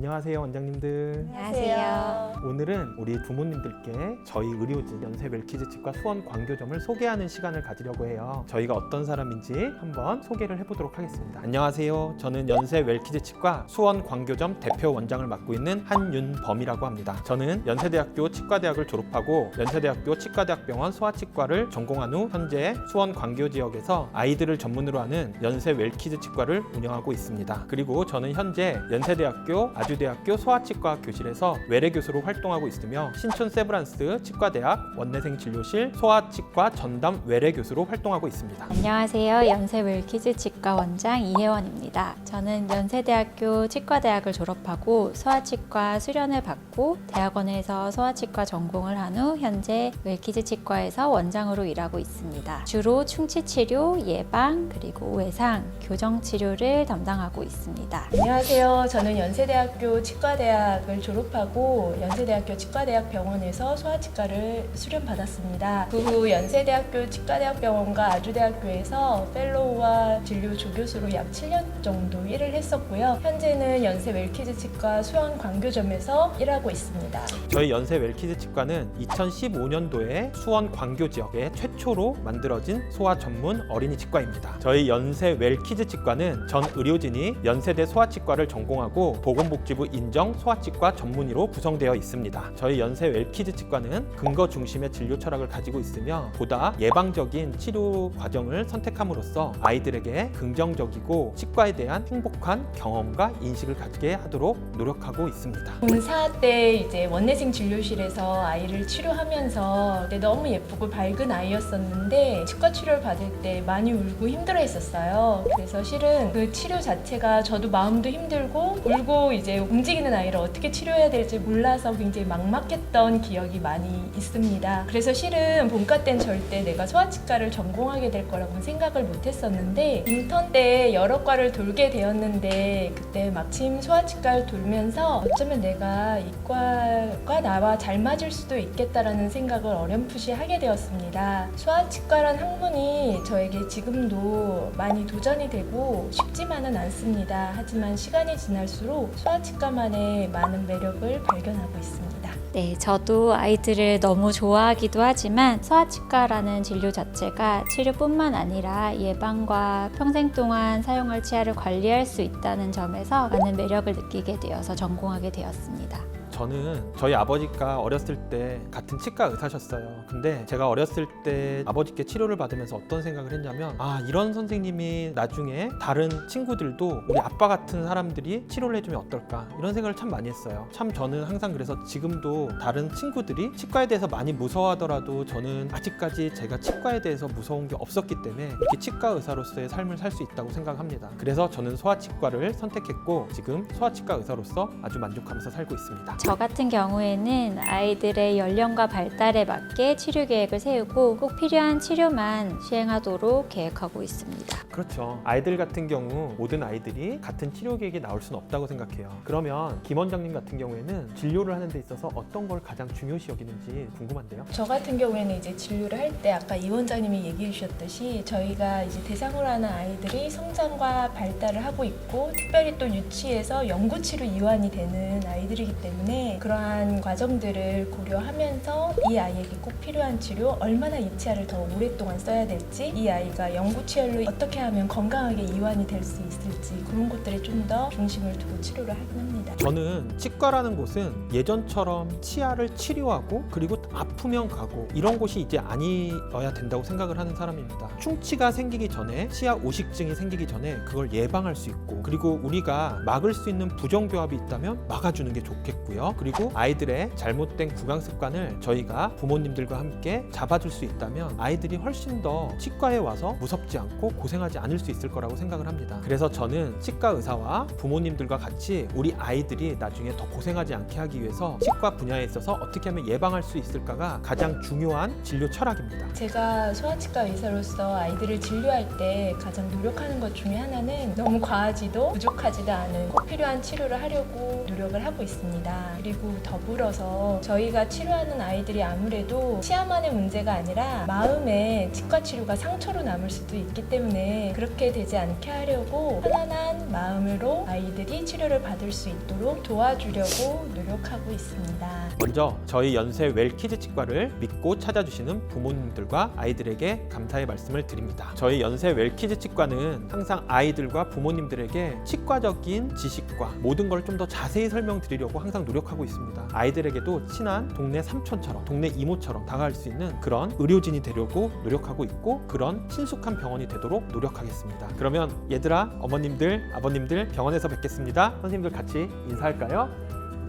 안녕하세요, 원장님들. 안녕하세요. 오늘은 우리 부모님들께 저희 의료진 연세 웰키즈 치과 수원 광교점을 소개하는 시간을 가지려고 해요. 저희가 어떤 사람인지 한번 소개를 해보도록 하겠습니다. 안녕하세요. 저는 연세 웰키즈 치과 수원 광교점 대표 원장을 맡고 있는 한윤범이라고 합니다. 저는 연세대학교 치과대학을 졸업하고 연세대학교 치과대학병원 소아치과를 전공한 후 현재 수원 광교 지역에서 아이들을 전문으로 하는 연세 웰키즈 치과를 운영하고 있습니다. 그리고 저는 현재 연세대학교 아주대학교 소아치과 교실에서 외래 교수로 활동하고 있으며 신촌 세브란스 치과대학 원내생 진료실 소아치과 전담 외래 교수로 활동하고 있습니다. 안녕하세요. 연세 웰키즈 치과 원장 이혜원입니다. 저는 연세대학교 치과대학을 졸업하고 소아치과 수련을 받고 대학원에서 소아치과 전공을 한 후 현재 웰키즈 치과에서 원장으로 일하고 있습니다. 주로 충치 치료, 예방, 그리고 외상, 교정 치료를 담당하고 있습니다. 안녕하세요. 저는 연세대학교 치과대학을 졸업하고 연세대학교 치과대학병원에서 소아치과를 수련받았습니다. 그 후 연세대학교 치과대학병원과 아주대학교에서 펠로우와 진료 조교수로 약 7년 정도 일을 했었고요. 현재는 연세 웰키즈 치과 수원 광교점에서 일하고 있습니다. 저희 연세 웰키즈 치과는 2015년도에 수원 광교 지역에 최초로 만들어진 소아 전문 어린이 치과입니다. 저희 연세 웰키즈 치과는 전 의료진이 연세대 소아치과를 전공하고 보건복지부 인정 소아치과 전문의로 구성되어 있습니다. 저희 연세 웰키즈 치과는 근거 중심의 진료 철학을 가지고 있으며 보다 예방적인 치료 과정을 선택함으로써 아이들에게 긍정적이고 치과에 대한 행복한 경험과 인식을 가지게 하도록 노력하고 있습니다. 본사 때 이제 원내생 진료실에서 아이를 치료하면서 너무 예쁘고 밝은 아이였었는데 치과 치료를 받을 때 많이 울고 힘들어했었어요. 그래서 실은 그 치료 자체가 저도 마음도 힘들고 울고 이제 움직이는 아이를 어떻게 치료해야 될지 몰라서 굉장히 막막했던 기억이 많이 있습니다. 그래서 실은 본과 때는 절대 내가 소아치과를 전공하게 될 거라고는 생각을 못 했었는데 인턴 때 여러 과를 돌게 되었는데 그때 마침 소아치과를 돌면서 어쩌면 내가 이과가 나와 잘 맞을 수도 있겠다라는 생각을 어렴풋이 하게 되었습니다. 소아치과란 학문이 저에게 지금도 많이 도전이 되고 쉽지만은 않습니다. 하지만 시간이 지날수록 소아치과만의 많은 매력을 발견하고 있습니다. 네, 저도 아이들을 너무 좋아하기도 하지만 소아치과라는 진료 자체가 치료뿐만 아니라 예방과 평생 동안 사용할 치아를 관리할 수 있다는 점에서 많은 매력을 느끼게 되어서 전공하게 되었습니다. 저는 저희 아버지가 어렸을 때 같은 치과 의사셨어요. 근데 제가 어렸을 때 아버지께 치료를 받으면서 어떤 생각을 했냐면 이런 선생님이 나중에 다른 친구들도 우리 아빠 같은 사람들이 치료를 해주면 어떨까 이런 생각을 참 많이 했어요. 참 저는 항상 그래서 지금도 다른 친구들이 치과에 대해서 많이 무서워하더라도 저는 아직까지 제가 치과에 대해서 무서운 게 없었기 때문에 이렇게 치과 의사로서의 삶을 살 수 있다고 생각합니다. 그래서 저는 소아치과를 선택했고 지금 소아치과 의사로서 아주 만족하면서 살고 있습니다. 저 같은 경우에는 아이들의 연령과 발달에 맞게 치료 계획을 세우고 꼭 필요한 치료만 시행하도록 계획하고 있습니다. 그렇죠. 아이들 같은 경우 모든 아이들이 같은 치료 계획이 나올 수는 없다고 생각해요. 그러면 김 원장님 같은 경우에는 진료를 하는 데 있어서 어떤 걸 가장 중요시 여기는지 궁금한데요. 저 같은 경우에는 이제 진료를 할 때 아까 이 원장님이 얘기해 주셨듯이 저희가 이제 대상으로 하는 아이들이 성장과 발달을 하고 있고 특별히 또 유치에서 연구치료 이완이 되는 아이들이기 때문에 그러한 과정들을 고려하면서 이 아이에게 꼭 필요한 치료, 얼마나 이 치아를 더 오랫동안 써야 될지, 이 아이가 연구치열로 어떻게 하면 건강하게 이완이 될 수 있을지 그런 것들에 좀 더 중심을 두고 치료를 하긴 합니다. 저는 치과라는 곳은 예전처럼 치아를 치료하고 그리고 아프면 가고 이런 곳이 이제 아니어야 된다고 생각을 하는 사람입니다. 충치가 생기기 전에 치아 오식증이 생기기 전에 그걸 예방할 수 있고 그리고 우리가 막을 수 있는 부정교합이 있다면 막아주는 게 좋겠고요. 그리고 아이들의 잘못된 구강 습관을 저희가 부모님들과 함께 잡아줄 수 있다면 아이들이 훨씬 더 치과에 와서 무섭지 않고 고생하지 않을 수 있을 거라고 생각을 합니다. 그래서 저는 치과 의사와 부모님들과 같이 우리 아이들이 나중에 더 고생하지 않게 하기 위해서 치과 분야에 있어서 어떻게 하면 예방할 수 있을까가 가장 중요한 진료 철학입니다. 제가 소아치과 의사로서 아이들을 진료할 때 가장 노력하는 것 중에 하나는 너무 과하지도 부족하지도 않은 꼭 필요한 치료를 하려고 노력을 하고 있습니다. 그리고 더불어서 저희가 치료하는 아이들이 아무래도 치아만의 문제가 아니라 마음에 치과 치료가 상처로 남을 수도 있기 때문에 그렇게 되지 않게 하려고 편안한 마음으로 아이들이 치료를 받을 수 있도록 도와주려고 노력하고 있습니다. 먼저 저희 연세 웰키즈 치과를 믿고 찾아주시는 부모님들과 아이들에게 감사의 말씀을 드립니다. 저희 연세 웰키즈 치과는 항상 아이들과 부모님들에게 치과적인 지식과 모든 걸 좀 더 자세히 설명드리려고 항상 노력하고 있습니다. 아이들에게도 친한 동네 삼촌처럼 동네 이모처럼 다가갈 수 있는 그런 의료진이 되려고 노력하고 있고 그런 친숙한 병원이 되도록 노력하겠습니다. 그러면 얘들아, 어머님들, 아버님들 병원에서 뵙겠습니다. 선생님들 같이 인사할까요?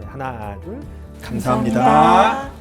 네, 하나, 둘. 감사합니다.